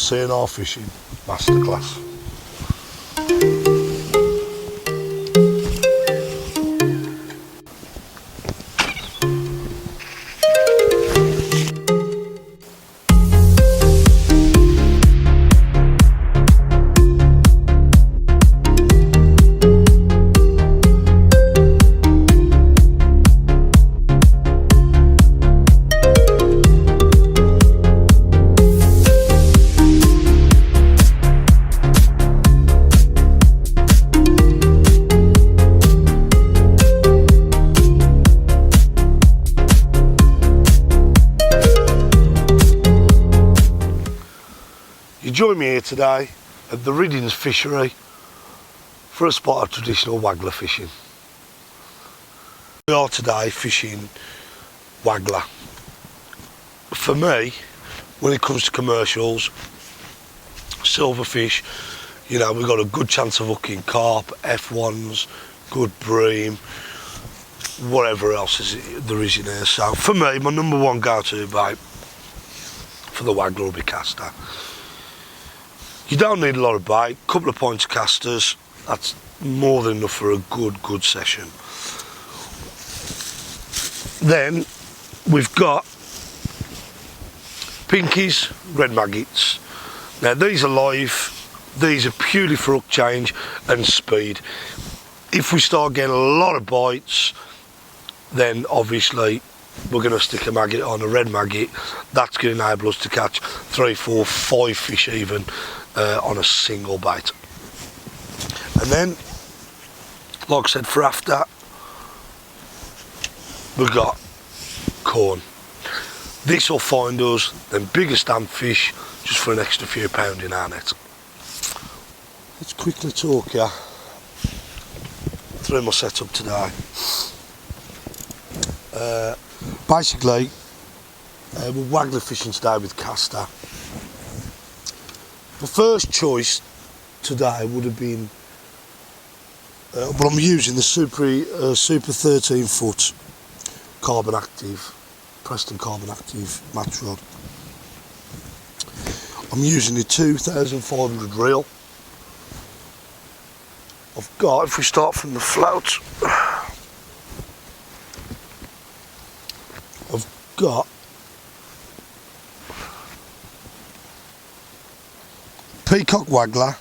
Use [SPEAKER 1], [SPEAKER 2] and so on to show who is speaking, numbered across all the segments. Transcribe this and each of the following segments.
[SPEAKER 1] CNR fishing masterclass. You join me here today at the Riddings fishery for a spot of traditional Waggler fishing. We are today fishing Waggler. For me, when it comes to commercials, silverfish, you know, we've got a good chance of hooking carp, F1s, good bream, whatever else there is in there. So for me, my number one go-to bait for the Waggler will be caster. You don't need a lot of bait, couple of points casters, that's more than enough for a good session. Then we've got pinkies, red maggots. Now these are live, these are purely for hook change and speed. If we start getting a lot of bites, then obviously we're going to stick a maggot on, a red maggot. That's going to enable us to catch 3, 4, 5 fish even on a single bait. And then, like I said, for after, we've got corn. This will find us them bigger stand fish just for an extra few pound in our net. Let's quickly talk you through my setup today. Basically, we're Waggler fishing today with caster. The first choice today would have been, but I'm using the Super 13 foot carbon active, Preston carbon active match rod. I'm using the 2500 reel. I've got, if we start from the float, I've got Peacock Waggler.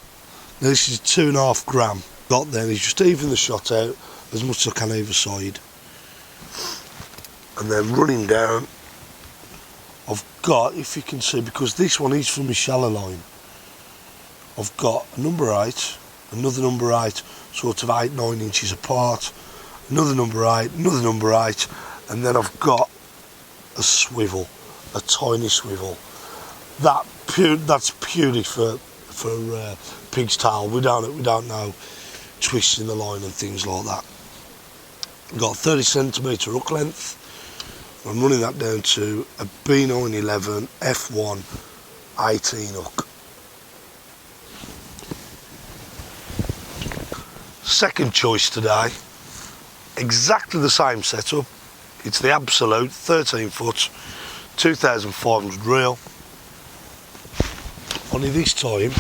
[SPEAKER 1] Now this is 2.5 gram. Got then is just even the shot out as much as I can either side, and then running down. I've got, if you can see, because this one is from a shallow line, I've got a number 8, another number 8, sort of 8-9 inches apart, another number 8, another number 8, and then I've got a swivel, a tiny swivel. That's purely for pig's tail. We don't know twists in the line and things like that. I've got 30 centimetre hook length. I'm running that down to a B911 F1 18 hook. Second choice today, exactly the same setup. It's the absolute 13 foot 2500 reel. Only this time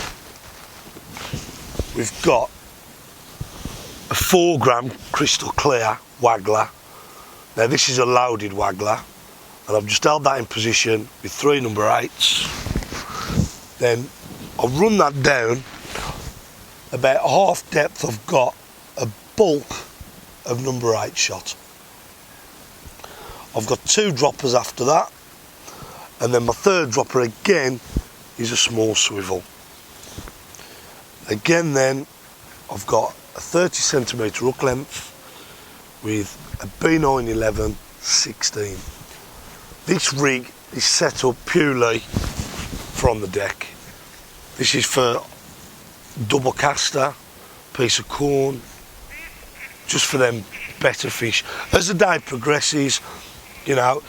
[SPEAKER 1] we've got a 4 gram crystal clear Waggler. Now this is a loaded Waggler, and I've just held that in position with 3 number 8s. Then I'll run that down about half depth. I've got a bulk of number 8 shot. I've got 2 droppers after that, and then my third dropper again is a small swivel. Again then, I've got a 30 centimetre hook length with a B911 16. This rig is set up purely from the deck. This is for double caster, piece of corn, just for them better fish. As the day progresses, you know,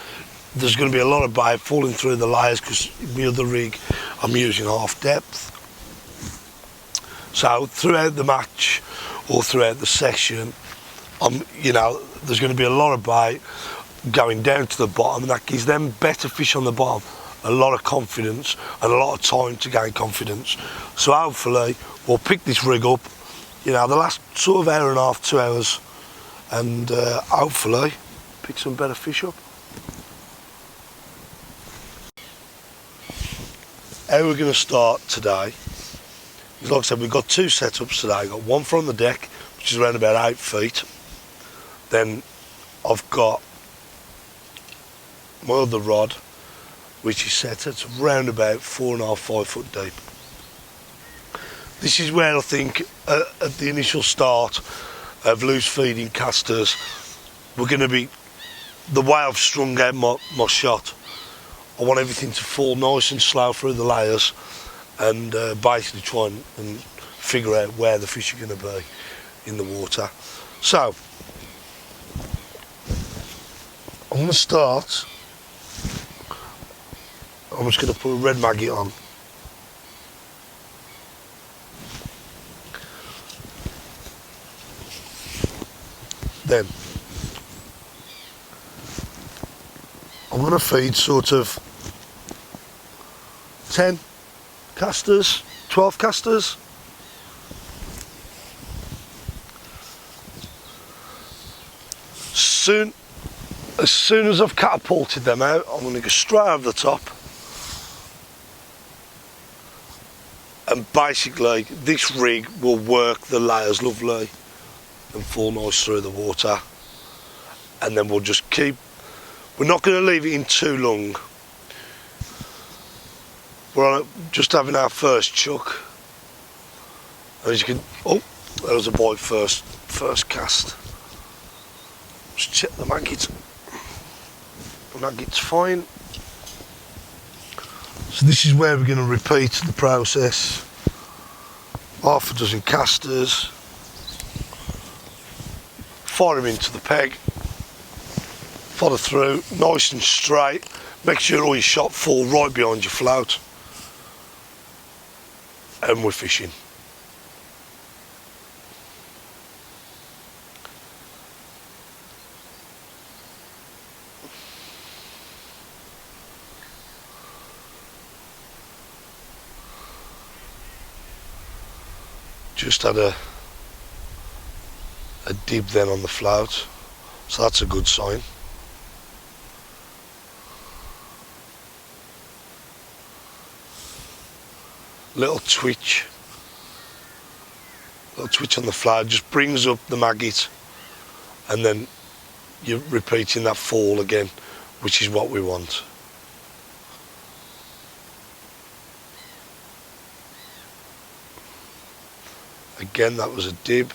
[SPEAKER 1] there's going to be a lot of bait falling through the layers, because the other rig I'm using half depth. So throughout the match or throughout the session, you know, there's going to be a lot of bait going down to the bottom, and that gives them better fish on the bottom a lot of confidence and a lot of time to gain confidence. So hopefully we'll pick this rig up, you know, the last sort of hour and a half, 2 hours, and hopefully pick some better fish up. How we're going to start today is, like I said, we've got two setups today. I've got one from the deck, which is around about 8 feet. Then I've got my other rod, which is set at around about 4.5, 5 foot deep. This is where I think at the initial start of loose feeding casters, we're going to be, the way I've strung out my shot, I want everything to fall nice and slow through the layers, and basically try and figure out where the fish are going to be in the water. So I'm going to start, I'm just going to put a red maggot on. Then I'm going to feed sort of 10 casters, 12 casters. As soon as I've catapulted them out, I'm going to go straight over the top. And basically this rig will work the layers lovely and fall nice through the water. And then we'll just keep, we're not going to leave it in too long. We're just having our first chuck. And as you can, oh, there was a bite first cast. Just check the maggot. The maggot's fine. So this is where we're going to repeat the process. Half a dozen casters. Fire them into the peg. Follow through, nice and straight. Make sure all your shot fall right behind your float. And we're fishing. Just had a dip then on the float, so that's a good sign. Little twitch on the float just brings up the maggot, and then you're repeating that fall again, which is what we want. Again, that was a dib.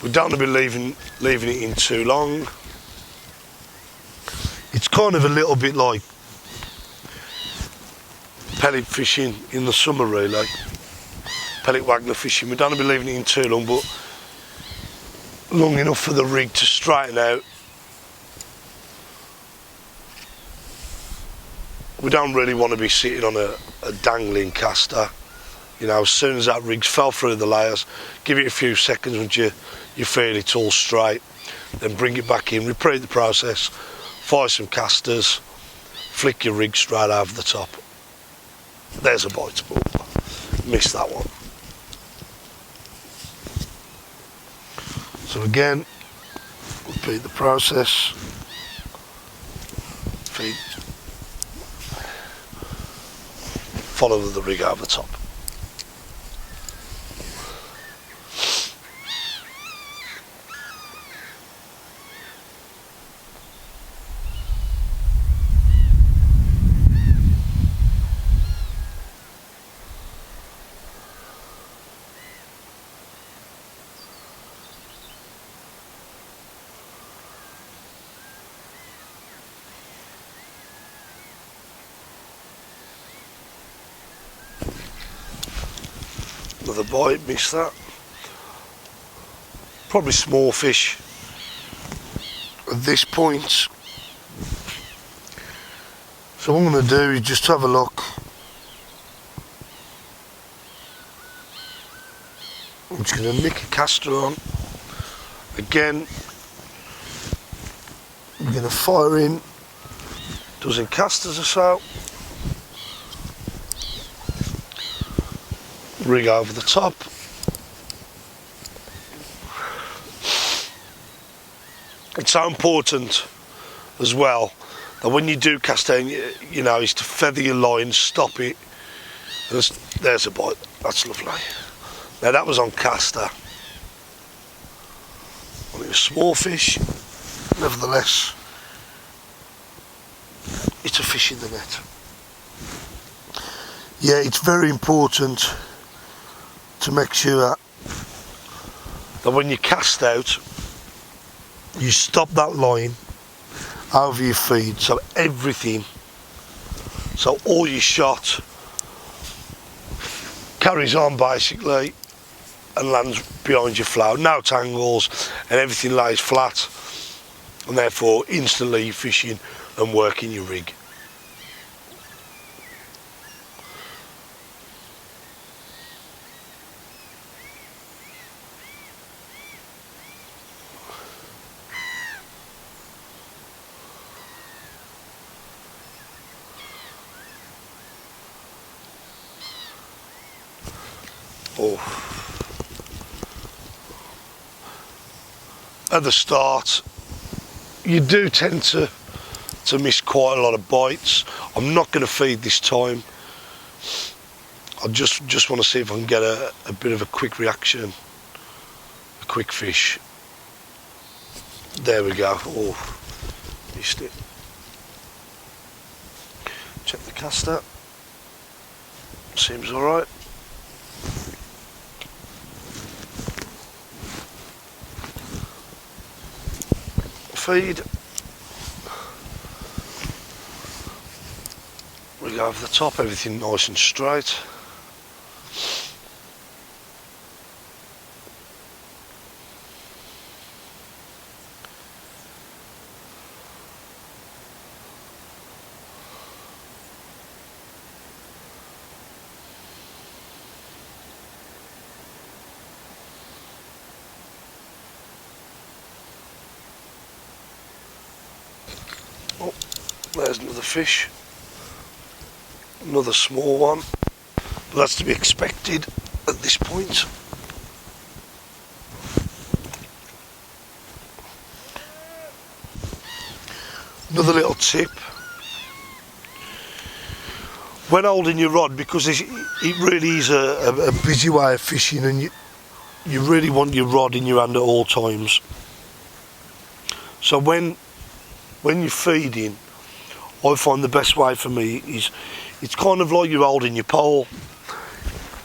[SPEAKER 1] We don't want to be leaving it in too long. It's kind of a little bit like pellet fishing in the summer, really. Pellet Waggler fishing. We don't want to be leaving it in too long, but long enough for the rig to straighten out. We don't really want to be sitting on a dangling caster. You know, as soon as that rig's fell through the layers, give it a few seconds once you feel it's all straight, then bring it back in, repeat the process, fire some casters, flick your rig straight over the top. There's a bite, but missed that one. So again, repeat the process, feed, follow the rig over the top. Another bite, missed that. Probably small fish at this point. So what I'm going to do is just have a look. I'm just going to nick a caster on. Again, we're going to fire in dozen casters or so. Rig over the top. It's so important as well that when you do cast down, you know, is to feather your line, stop it. There's a bite. That's lovely. Now that was on caster. Only a small fish, nevertheless, it's a fish in the net. Yeah, it's very important to make sure that when you cast out, you stop that line over your feed, so everything, so all your shot carries on basically and lands behind your float, no tangles, and everything lays flat, and therefore instantly you're fishing and working your rig. Oh. At the start, you do tend to miss quite a lot of bites. I'm not going to feed this time. I just want to see if I can get a bit of a quick reaction, a quick fish. There we go. Oh, missed it. Check the caster. Seems all right. Feed. We go over the top, everything nice and straight. Oh, there's another fish, another small one, but that's to be expected at this point. Another little tip, when holding your rod, because it really is a busy way of fishing, and you really want your rod in your hand at all times. So when you're feeding, I find the best way for me is, it's kind of like you're holding your pole.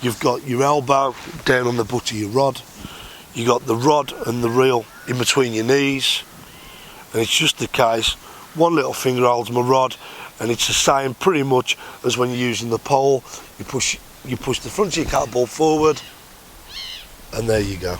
[SPEAKER 1] You've got your elbow down on the butt of your rod. You got the rod and the reel in between your knees, and it's just the case. One little finger holds my rod, and it's the same pretty much as when you're using the pole. You push the front of your catapult forward, and there you go.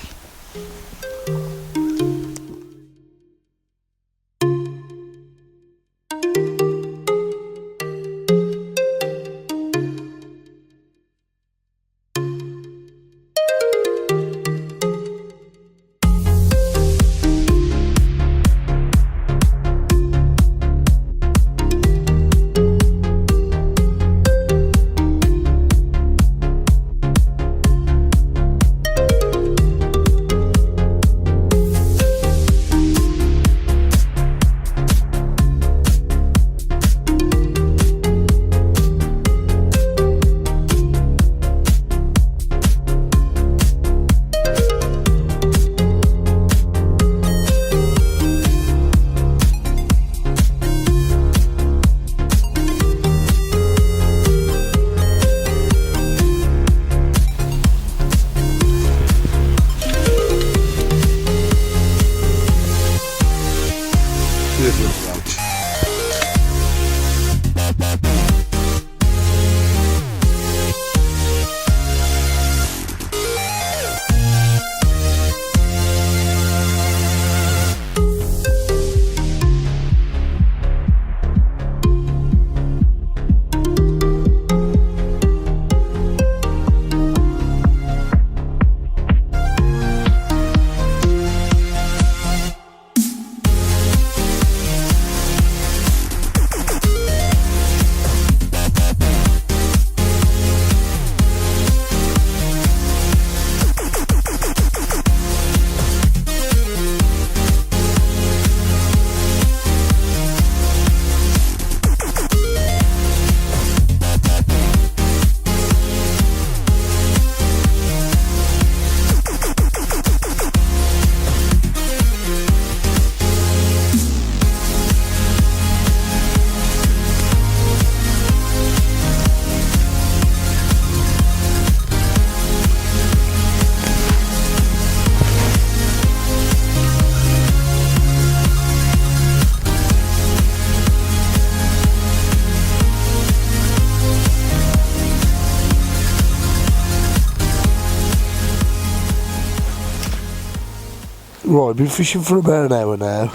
[SPEAKER 1] Right, been fishing for about an hour now.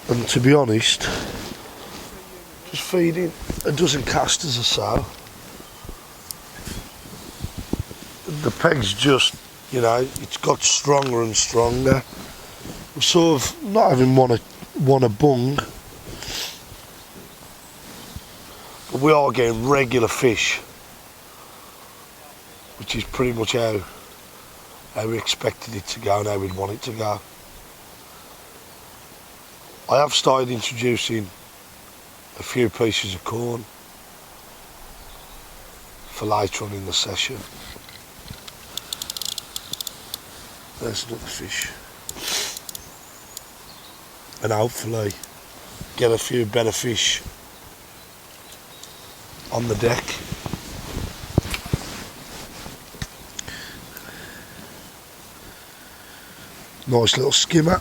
[SPEAKER 1] And to be honest, just feeding a dozen casters or so. The peg's just, you know, it's got stronger and stronger. We're sort of not having one a bung, but we are getting regular fish, which is pretty much how we expected it to go and how we'd want it to go. I have started introducing a few pieces of corn for later on in the session. There's another fish. And hopefully get a few better fish on the deck. Nice little skimmer.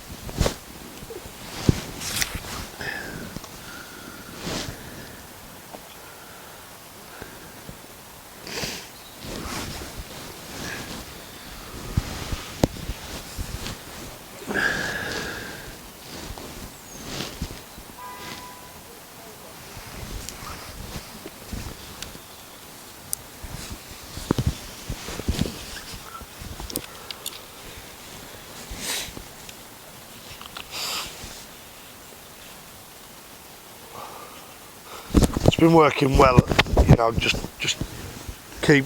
[SPEAKER 1] Been working well, you know, just keep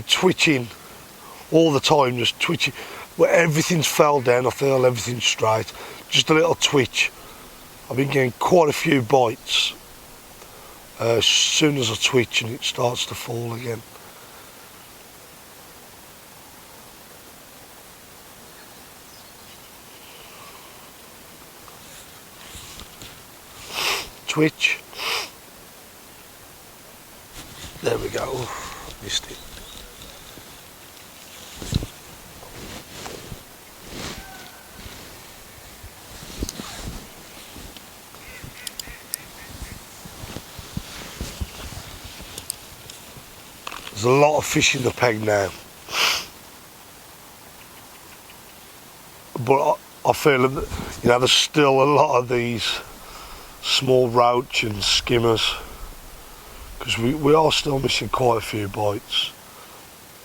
[SPEAKER 1] twitching all the time, just twitching. Well, everything's fell down, I feel everything's straight, just a little twitch. I've been getting quite a few bites as soon as I twitch and it starts to fall again. Twitch. There we go. Oh, missed it. There's a lot of fish in the peg now, but I feel that, you know, there's still a lot of these small roach and skimmers, because we are still missing quite a few bites.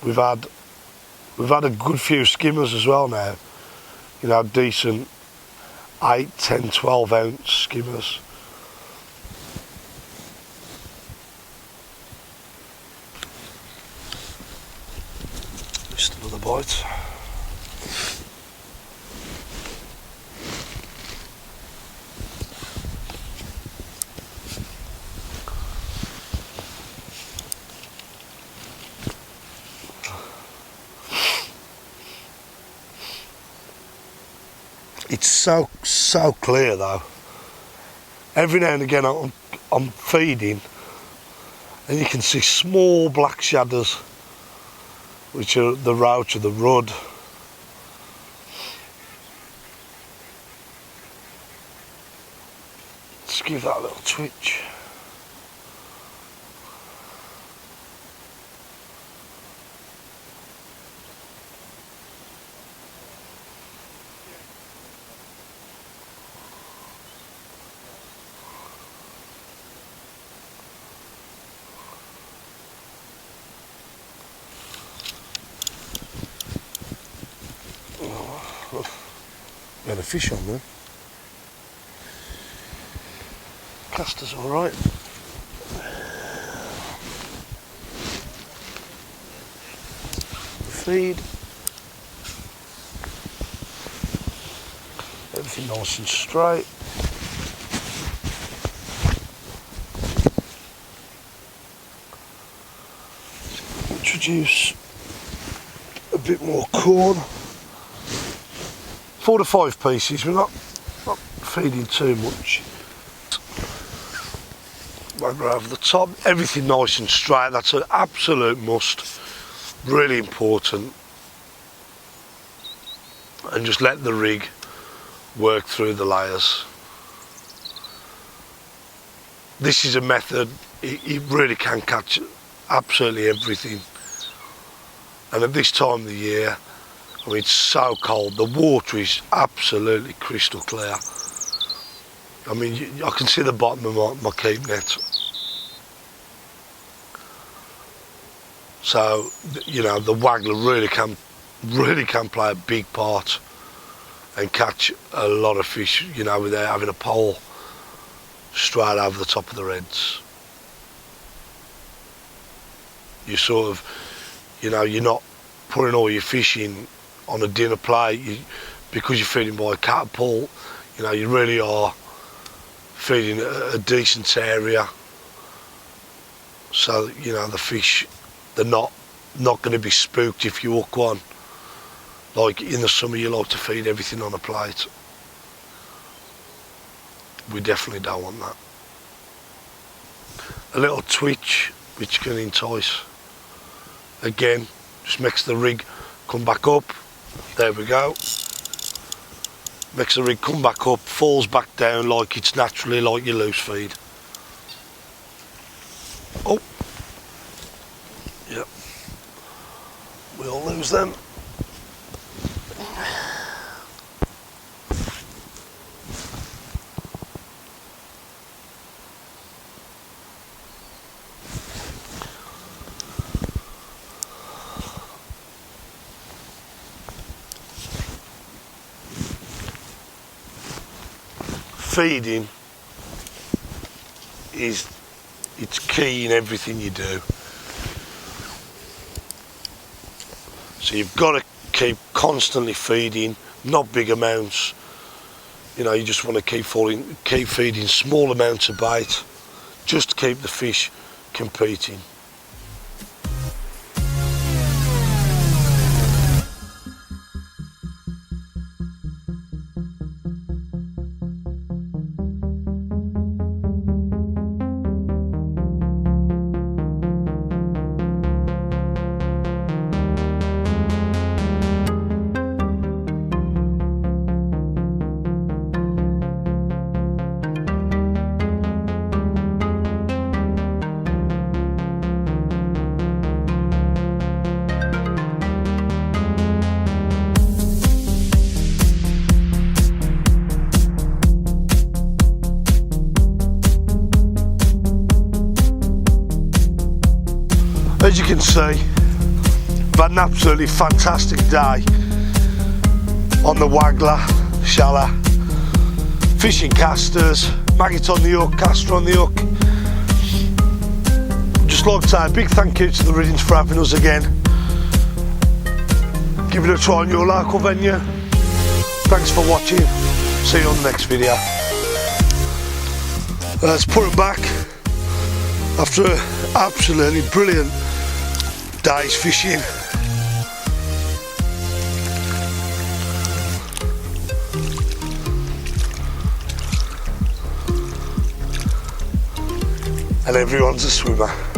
[SPEAKER 1] We've had a good few skimmers as well now, you know, decent 8, 10, 12 ounce skimmers. Just another bite. It's so clear though. Every now and again I'm feeding and you can see small black shadows, which are the roach or the rudd. Let's give that a little twitch. Got a fish on there. Caster's alright. Feed. Everything nice and straight. Introduce a bit more corn. 4 to 5 pieces, we're not feeding too much. Waggler over the top, everything nice and straight, that's an absolute must, really important. And just let the rig work through the layers. This is a method, it really can catch absolutely everything. And at this time of the year, I mean, it's so cold. The water is absolutely crystal clear. I mean, I can see the bottom of my keep net. So, you know, the Waggler really can play a big part and catch a lot of fish, you know, without having a pole straight over the top of the redds. You sort of, you know, you're not putting all your fish in on a dinner plate because you're feeding by a catapult. You know, you really are feeding a decent area, so you know the fish, they're not going to be spooked if you hook one. Like in the summer, you like to feed everything on a plate. We definitely don't want that. A little twitch which can entice. Again, just makes the rig come back up. There we go. Makes the rig come back up, falls back down like it's naturally like your loose feed. Oh, yep. We'll lose them. Feeding it's key in everything you do. So you've got to keep constantly feeding, not big amounts. You know, you just want to keep feeding small amounts of bait, just to keep the fish competing. As you can see, I've had an absolutely fantastic day on the Waggler, shallow, fishing casters, maggot on the hook, caster on the hook. Just like to say a big thank you to the Riddings for having us again. Give it a try on your local venue. Thanks for watching, see you on the next video. Let's put it back after an absolutely brilliant day's fishing. And everyone's a swimmer.